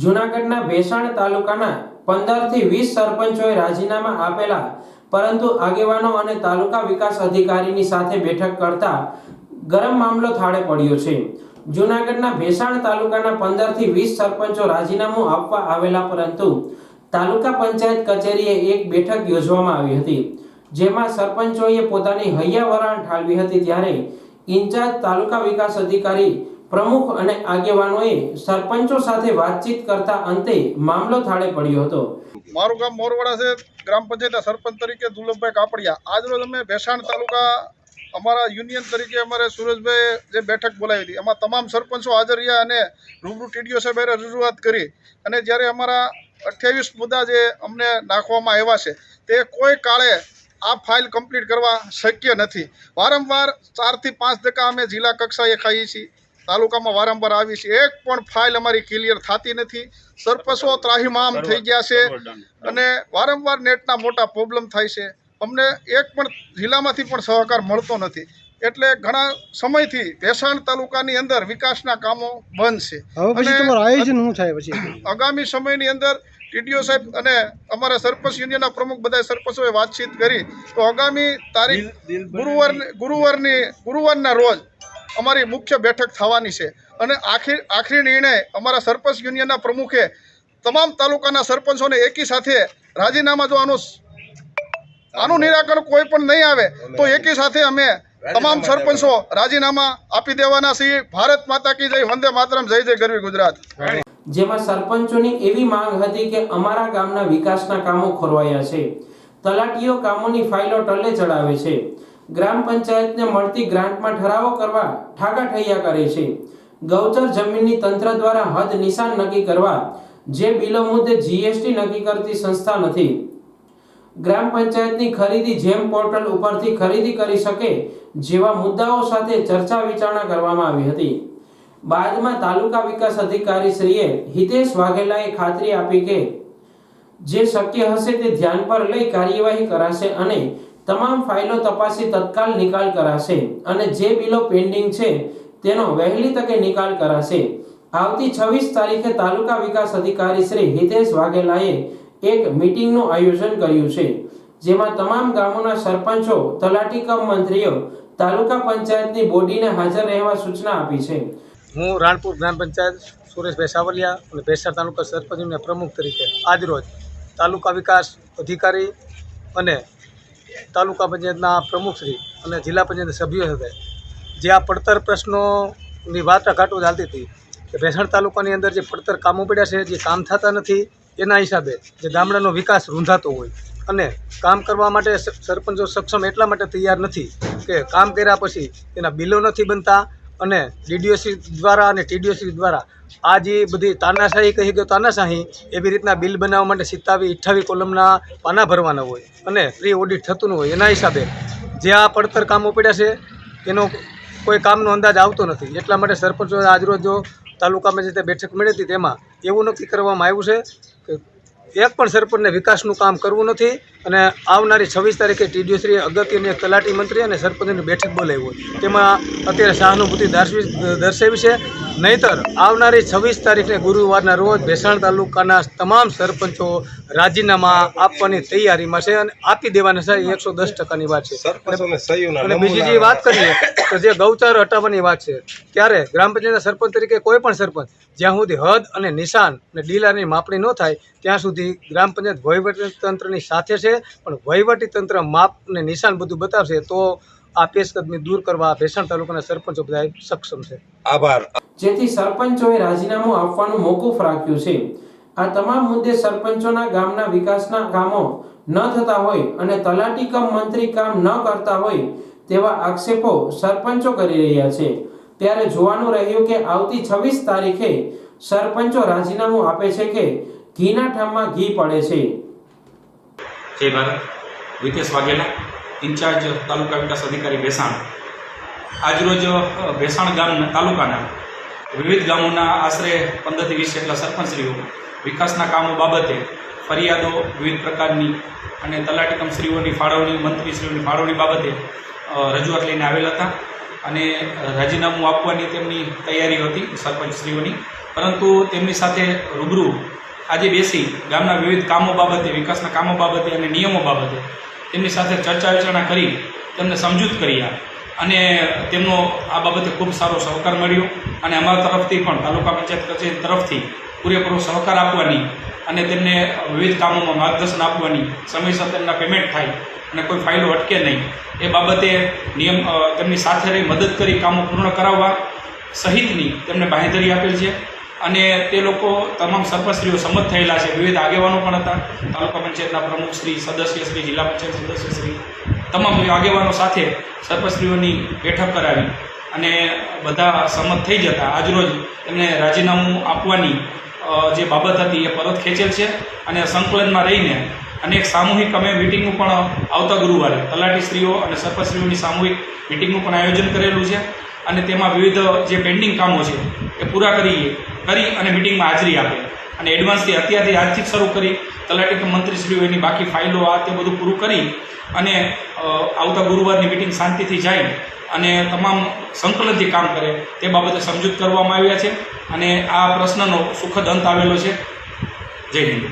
જૂનાગઢના ભેસાણ તાલુકાના 15 થી 20 સરપંચોએ રાજીનામા આપેલા, પરંતુ આગેવાનો અને તાલુકા વિકાસ અધિકારીની સાથે બેઠક કરતા ગરમ મામલો થાળે પડ્યો છે। જૂનાગઢના ભેસાણ તાલુકાના 15 થી 20 સરપંચો રાજીનામું આપવા આવેલા, પરંતુ તાલુકા પંચાયત કચેરીએ એક બેઠક યોજવામાં આવી હતી, જેમાં સરપંચોએ પોતાની હૈયાવરાણ ઠાલવી હતી। ત્યારે ઇન્ચાર્જ તાલુકા વિકાસ અધિકારી, પ્રમુખ અને આગેવાનોએ સરપંચો સાથે વાતચીત કરતા અંતે મામલો થાળે પડ્યો હતો। મારું ગામ મોરવાડા છે। ગ્રામ પંચાયતના સરપંચ તરીકે દુર્લભભાઈ કાપડિયા। આજરોજ અમે ભેસાણ તાલુકા અમારા યુનિયન તરીકે અમારે સુરેશભાઈ જે બેઠક બોલાવી હતી, એમાં તમામ સરપંચો હાજર રહ્યા અને રૂબરૂ ટીડીઓ સાહેબે રજૂઆત કરી। અને જ્યારે અમારા 28 મુદ્દા જે અમને નાખવામાં આવ્યા છે, તે કોઈ કાળે આ ફાઇલ કમ્પ્લીટ કરવા શક્ય નથી। વારંવાર 4 થી 5 ટકા અમે જિલ્લા કક્ષાએ ખાઈએ છીએ, તાલુકામાં વારંવાર આવી છે, એક પણ ફાઇલ અમારી ક્લિયર થતી નથી। સરપંચો ત્રાહિમામ થઈ ગયા છે અને વારંવાર નેટના મોટા પ્રોબ્લેમ થાય છે। અમને એક પણ જિલ્લામાંથી પણ સહકાર મળતો નથી, એટલે ઘણા સમયથી ભેસાણ તાલુકાની અંદર વિકાસના કામો બંધ છે। આગામી સમયની અંદર ટીડીઓ સાહેબ અને અમારા સરપંચ યુનિયનના પ્રમુખ બધા સરપંચોએ વાતચીત કરી તો આગામી તારીખ ગુરુવારના રોજ અમારી મુખ્ય બેઠક થવાની છે અને આખરી નિર્ણય અમારા સરપંચ યુનિયનના પ્રમુખે તમામ તાલુકાના સરપંચોને એકી સાથે રાજીનામા, જો આનું નિરાકરણ કોઈ પણ નહીં આવે તો એકી સાથે અમે તમામ સરપંચો રાજીનામા આપી દેવાના છીએ। ભારત માતા કી જય, વંદે માતરમ, જય જય ગરવી ગુજરાત। જેમાં સરપંચોની એવી માંગ હતી કે અમારા ગામના વિકાસના કામો ખોરવાયા છે, તલાટીઓ કામોની ફાઇલો ટલ્લે ચડાવે છે, ગ્રામ પંચાયતને મળતી ગ્રાન્ટમાં ઠરાવો કરવા ઠાગાઠૈયા કરે છે, ગૌચર જમીનની તંત્ર દ્વારા હદ નિશાન નક્કી કરવા જે બિલો મુદ્દે જીએસટી નક્કી કરતી સંસ્થા નથી, ગ્રામ પંચાયતની ખરીદી જેમ પોર્ટલ ઉપરથી ખરીદી કરી શકે જેવા મુદ્દાઓ સાથે ચર્ચા વિચારણા કરવામાં આવી હતી। બાદમાં તાલુકા વિકાસ અધિકારી શ્રીએ હિતેશ વાઘેલાએ ખાતરી આપી કે જે શક્ય હશે તે ધ્યાન પર લઈ કાર્યવાહી કરાશે અને તમામ ફાઇલો તપાસી તત્કાલ નિકાલ કરાશે અને જે બિલો પેન્ડિંગ છે તેનો વહેલી તકે નિકાલ કરાશે। આવતી 26 તારીખે તાલુકા વિકાસ અધિકારી શ્રી હિતેશ વાઘેલાએ એક મીટિંગનું આયોજન કર્યું છે, જેમાં તમામ ગામોના સરપંચો, તલાટી કમ મંત્રીઓ, તાલુકા પંચાયતની બોડીને હાજર રહેવા સૂચના આપી છે। હું રાણપુર ગ્રામ પંચાયત સુરેશભાઈ સાવલિયા અને ભેસાણ તાલુકા સરપંચના પ્રમુખ તરીકે આજરોજ તાલુકા વિકાસ અધિકારી અને તાલુકા પંચાયતના પ્રમુખશ્રી અને જિલ્લા પંચાયતના સભ્યો સાથે જે આ પડતર પ્રશ્નોની વાટાઘાટો ચાલતી હતી કે ભેસાણ તાલુકાની અંદર જે પડતર કામો પડ્યા છે, જે કામ થતા નથી, એના હિસાબે જે ગામડાનો વિકાસ રૂંધાતો હોય અને કામ કરવા માટે સરપંચો સક્ષમ એટલા માટે તૈયાર નથી કે કામ કર્યા પછી એના બિલો નથી બનતા અને ડીડીઓસી દ્વારા અને ટીડીઓસી દ્વારા આ જે બધી તાનાશાહી કહી ગયો તાનાશાહી, એવી રીતના બિલ બનાવવા માટે 27-28 કોલમના પાના ભરવાના હોય અને પ્રી ઓડિટ થતું ન હોય, એના હિસાબે જે આ પડતર કામો પડ્યા છે એનો કોઈ કામનો અંદાજ આવતો નથી। એટલા માટે સરપંચો આજરોજ જો તાલુકામાં જે બેઠક મળી હતી તેમાં એવું નક્કી કરવામાં આવ્યું છે કે એક પણ સરપંચને વિકાસનું કામ કરવું નથી અને આવનારી 26 તારીખે ટીડીઓશ્રીએ અગત્યની તલાટી મંત્રી અને સરપંચની બેઠક બોલાવી હોય, તેમાં અત્યારે સહાનુભૂતિ દર્શાવી છે। નહીંતર આવનારી 26 તારીખને ગુરુવારના રોજ ભેસાણ તાલુકાના તમામ સરપંચો રાજીનામા આપવાની તૈયારીમાં છે અને આપી દેવાના છે। 110%ની વાત છે। અને બીજી જે વાત કરીએ તો જે ગૌચર હટાવવાની વાત છે, ત્યારે ગ્રામ પંચાયતના સરપંચ તરીકે કોઈ પણ સરપંચ જ્યાં સુધી હદ અને નિશાન અને ડીલારની માપણી ન થાય ત્યાં સુધી ગ્રામ પંચાયત વહીવટી તંત્રની સાથે છે, પણ વહીવટી તંત્ર માપ અને નિશાન બધું બતાવશે તો આ પેશકદમી દૂર કરવા ભેસાણ તાલુકાના સરપંચો બધા સક્ષમ છે। આભાર। જેથી સરપંચોએ રાજીનામું આપવાનું મોકૂફ રાખ્યું છે। આ તમામ મુદ્દે સરપંચોના ગામના વિકાસના કામો ન થતા હોય અને તલાટી કમ મંત્રી કામ ન કરતા હોય તેવા આક્ષેપો સરપંચો કરી રહ્યા છે। ત્યારે જોવાનું રહ્યું કે આવતી 26 તારીખે સરપંચો રાજીનામું આપે છે કે ઘીના ઠામમાં ઘી પડે છે। જય ભારત। હિતેશ વાઘેલા, ઇન્ચાર્જ તાલુકા વિકાસ અધિકારી ભેસાણ। આજરોજ ભેસાણ ગામ તાલુકાના વિવિધ ગામોના આશરે 15 થી 20 જેટલા સરપંચશ્રીઓ વિકાસના કામો બાબતે ફરિયાદો વિવિધ પ્રકારની અને તલાટીકમશ્રીઓની ફાળવણી, મંત્રીશ્રીઓની ફાળવણી બાબતે રજૂઆત લઈને આવેલા હતા અને રાજીનામું આપવાની તેમની તૈયારી હતી સરપંચશ્રીઓની, પરંતુ તેમની સાથે રૂબરૂ આજે બેસી ગામના વિવિધ કામો બાબતે, વિકાસના કામો બાબતે અને નિયમો બાબતે તેમની સાથે ચર્ચા વિચારણા કરી તેમને સમજૂત કર્યા અને તેમનો આ બાબતે ખૂબ સારો સહકાર મળ્યો અને અમારા તરફથી પણ તાલુકા પંચાયત કચેરી તરફથી પૂરેપૂરો સહકાર આપવાની અને તેમને વિવિધ કામોમાં માર્ગદર્શન આપવાની, સમયસર તેમના પેમેન્ટ થાય અને કોઈ ફાઇલો અટકે નહીં એ બાબતે તેમની સાથે રહી મદદ કરી કામો પૂર્ણ કરાવવા સહિતની તેમને બાંહેધરી આપેલ છે. અને તે લોકો તમામ સરપંચશ્રીઓ સંમત થયેલા છે. વિવિધ આગેવાનો પણ હતા, તાલુકા પંચાયતના પ્રમુખશ્રી, સદસ્યશ્રી, જિલ્લા પંચાયત સદસ્યશ્રી, તમામ આગેવાનો સાથે સરપંચશ્રીઓની બેઠક કરાવી અને બધા સંમત થઈ જતા આજરોજ તેમને રાજીનામું આપવાની જે બાબત હતી એ પરત ખેંચેલ છે. અને સંકલનમાં રહીને અનેક સામૂહિક અમે મિટિંગનું પણ આવતા ગુરુવારે તલાટીશ્રીઓ અને સરપંચશ્રીઓની સામૂહિક મિટિંગનું પણ આયોજન કરેલું છે અને તેમાં વિવિધ જે પેન્ડિંગ કામો છે એ પૂરા કરી અને મિટિંગમાં હાજરી આપે અને એડવાન્સથી અત્યારથી આજથી જ શરૂ કરી તલાટી મંત્રીશ્રીઓ એની બાકી ફાઇલો આ તે બધું પૂરું કરી અને આવતા ગુરુવારની મિટિંગ શાંતિથી જાય અને તમામ સંકલનથી કામ કરે તે બાબતે સમજૂત કરવામાં આવ્યા છે અને આ પ્રશ્નનો સુખદ અંત આવેલો છે. જય હિન્દ.